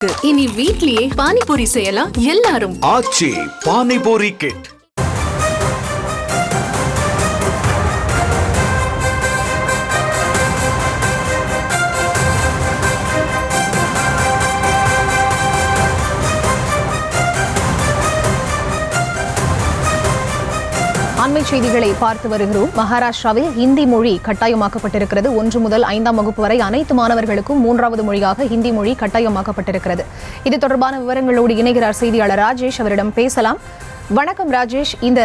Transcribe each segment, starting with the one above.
இனி வீட்லயே பானிபூரி செய்யலாம் எல்லாரும். ஆச்சி பானிபூரி கிட். அண்மை செய்திகளை பார்த்து வருகிறோம். மகாராஷ்டிராவில் ஹிந்தி மொழி கட்டாயமாக்கப்பட்டிருக்கிறது. 1 முதல் 5ஆம் வகுப்பு வரை அனைத்து மாணவர்களுக்கும் 3வது மொழியாக ஹிந்தி மொழி கட்டாயமாக்கப்பட்டிருக்கிறது. இது தொடர்பான விவரங்களோடு இணைகிறார் செய்தியாளர் ராஜேஷ். அவரிடம் பேசலாம். வணக்கம் ராஜேஷ். இந்த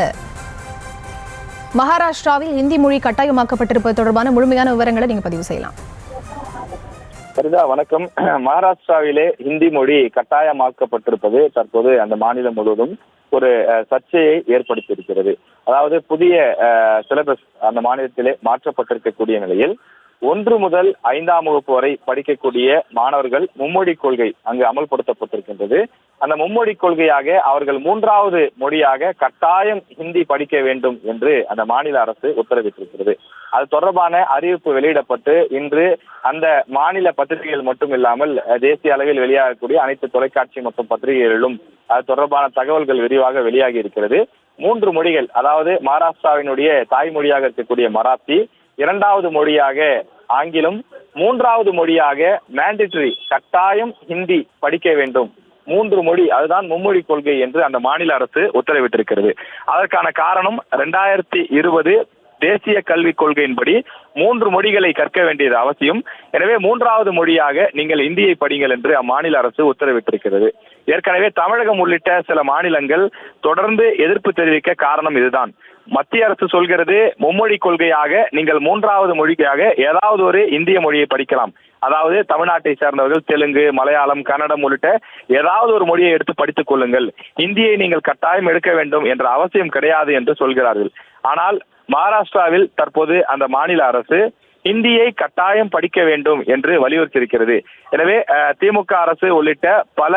மகாராஷ்டிராவில் ஹிந்தி மொழி கட்டாயமாக்கப்பட்டிருப்பது தொடர்பான முழுமையான விவரங்களை நீங்க பதிவு செய்யலாம். வணக்கம். மகாராஷ்டிராவிலே ஹிந்தி மொழி கட்டாயமாக்கப்பட்டிருப்பது தற்போது அந்த மாநிலம் முழுவதும் ஒரு சர்ச்சையை ஏற்படுத்தியிருக்கிறது. அதாவது புதிய சிலபஸ் அந்த மாநிலத்திலே மாற்றப்பட்டிருக்கக்கூடிய நிலையில் 1 முதல் 5ஆம் வகுப்பு வரை படிக்கக்கூடிய மாணவர்கள் மும்மொழி கொள்கை அங்கு அமல்படுத்தப்பட்டிருக்கின்றது. அந்த மும்மொழி கொள்கையாக அவர்கள் 3வது மொழியாக கட்டாயம் ஹிந்தி படிக்க வேண்டும் என்று அந்த மாநில அரசு உத்தரவிட்டிருக்கிறது. அது தொடர்பான அறிவிப்பு வெளியிடப்பட்டு இன்று அந்த மாநில பத்திரிகைகள் மட்டும் இல்லாமல் தேசிய அளவில் வெளியாகக்கூடிய அனைத்து தொலைக்காட்சி மற்றும் பத்திரிகைகளிலும் அது தொடர்பான தகவல்கள் விரிவாக வெளியாகி இருக்கிறது. 3 மொழிகள், அதாவது மகாராஷ்டிராவினுடைய தாய்மொழியாக இருக்கக்கூடிய மராத்தி, 2வது மொழியாக ஆங்கிலம், 3வது மொழியாக மேண்டேட்டரி கட்டாயம் ஹிந்தி படிக்க வேண்டும். 3 மொழி, அதுதான் மும்மொழி கொள்கை என்று அந்த மாநில அரசு உத்தரவிட்டிருக்கிறது. அதற்கான காரணம் 2020 தேசிய கல்விக் கொள்கையின்படி 3 மொழிகளை கற்க வேண்டியது அவசியம். எனவே 3வது மொழியாக நீங்கள் இந்தியை படிங்கள் என்று அம்மாநில அரசு உத்தரவிட்டிருக்கிறது. ஏற்கனவே தமிழகம் உள்ளிட்ட சில மாநிலங்கள் தொடர்ந்து எதிர்ப்பு தெரிவிக்க காரணம் இதுதான். மத்திய அரசு சொல்கிறது மும்மொழி கொள்கையாக நீங்கள் 3வது மொழியாக ஏதாவது ஒரு இந்திய மொழியை படிக்கலாம். அதாவது தமிழ்நாட்டை சேர்ந்தவர்கள் தெலுங்கு, மலையாளம், கன்னடம் உள்ளிட்ட ஏதாவது ஒரு மொழியை எடுத்து படித்துக் கொள்ளுங்கள், இந்தியை நீங்கள் கட்டாயம் எடுக்க வேண்டும் என்ற அவசியம் கிடையாது என்று சொல்கிறார்கள். ஆனால் மகாராஷ்டிராவில் தற்போது அந்த மாநில அரசு இந்தியை கட்டாயம் படிக்க வேண்டும் என்று வலியுறுத்தியிருக்கிறது. எனவே திமுக அரசு உள்ளிட்ட பல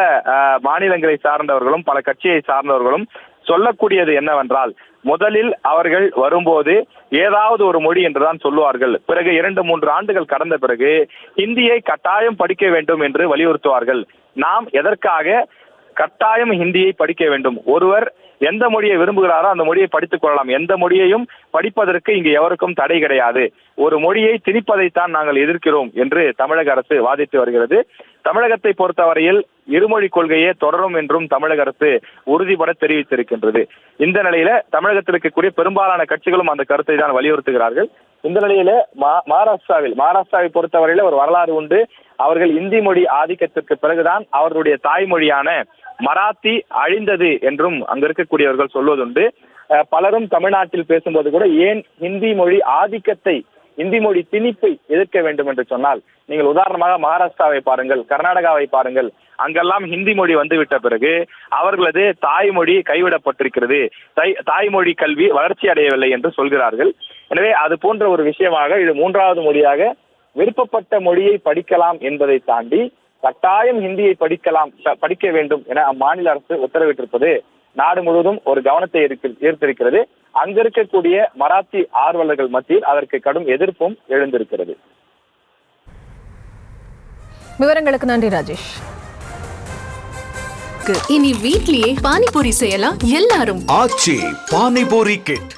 மாநிலங்களை சார்ந்தவர்களும் பல கட்சியை சார்ந்தவர்களும் சொல்லக்கூடியது என்னவென்றால், முதலில் அவர்கள் வரும்போது ஏதாவது ஒரு மொழி என்றுதான் சொல்லுவார்கள். பிறகு 2-3 ஆண்டுகள் கடந்த பிறகு ஹிந்தியை கட்டாயம் படிக்க வேண்டும் என்று வலியுறுத்துவார்கள். நாம் எதற்காக கட்டாயம் ஹிந்தியை படிக்க வேண்டும்? ஒருவர் எந்த மொழியை விரும்புகிறாரோ அந்த மொழியை படித்துக் கொள்ளலாம். எந்த மொழியையும் படிப்பதற்கு இங்கு எவருக்கும் தடை கிடையாது. ஒரு மொழியை திணிப்பதைத்தான் நாங்கள் எதிர்க்கிறோம் என்று தமிழக அரசு வாதிட்டு வருகிறது. தமிழகத்தை பொறுத்தவரையில் இருமொழி கொள்கையே தொடரும் என்றும் தமிழக அரசு உறுதிபட தெரிவித்திருக்கின்றது. இந்த நிலையில தமிழகத்தில் இருக்கக்கூடிய பெரும்பாலான கட்சிகளும் அந்த கருத்தை தான் வலியுறுத்துகிறார்கள். இந்த நிலையில மகாராஷ்டிராவை பொறுத்தவரையில ஒரு வரலாறு உண்டு. அவர்கள் இந்தி மொழி ஆதிக்கத்திற்கு பிறகுதான் அவர்களுடைய தாய்மொழியான மராத்தி அழிந்தது என்றும் அங்க இருக்கக்கூடியவர்கள் சொல்வதுண்டு. பலரும் தமிழ்நாட்டில் பேசும்போது கூட ஏன் ஹிந்தி மொழி ஆதிக்கத்தை, இந்தி மொழி திணிப்பை எதிர்க்க வேண்டும் என்று சொன்னால், நீங்கள் உதாரணமாக மகாராஷ்டிராவை பாருங்கள், கர்நாடகாவை பாருங்கள். அங்கெல்லாம் ஹிந்தி மொழி வந்துவிட்ட பிறகு அவர்களது தாய்மொழி கைவிடப்பட்டிருக்கிறது, தாய்மொழி கல்வி வளர்ச்சி அடையவில்லை என்று சொல்கிறார்கள். எனவே அது போன்ற ஒரு விஷயமாக இது 3வது மொழியாக விருப்பப்பட்ட மொழியை படிக்கலாம் என்பதை தாண்டி கட்டாயம் ஹிந்தியை படிக்க வேண்டும் என அம்மாநில அரசு உத்தரவிட்டிருப்பது நாடு முழுவதும் ஒரு கவனத்தை ஈர்த்திருக்கிறது. அங்க இருக்கக்கூடிய மராத்தி ஆர்வலர்கள் மத்தியில் அதற்கு கடும் எதிர்ப்பும் எழுந்திருக்கிறது. விவரங்களுக்கு நன்றி ராஜேஷ். இனி வீட்லயே பானிபூரி செய்யலாம் எல்லாரும். ஆச்சி பானிபூரி கிட்.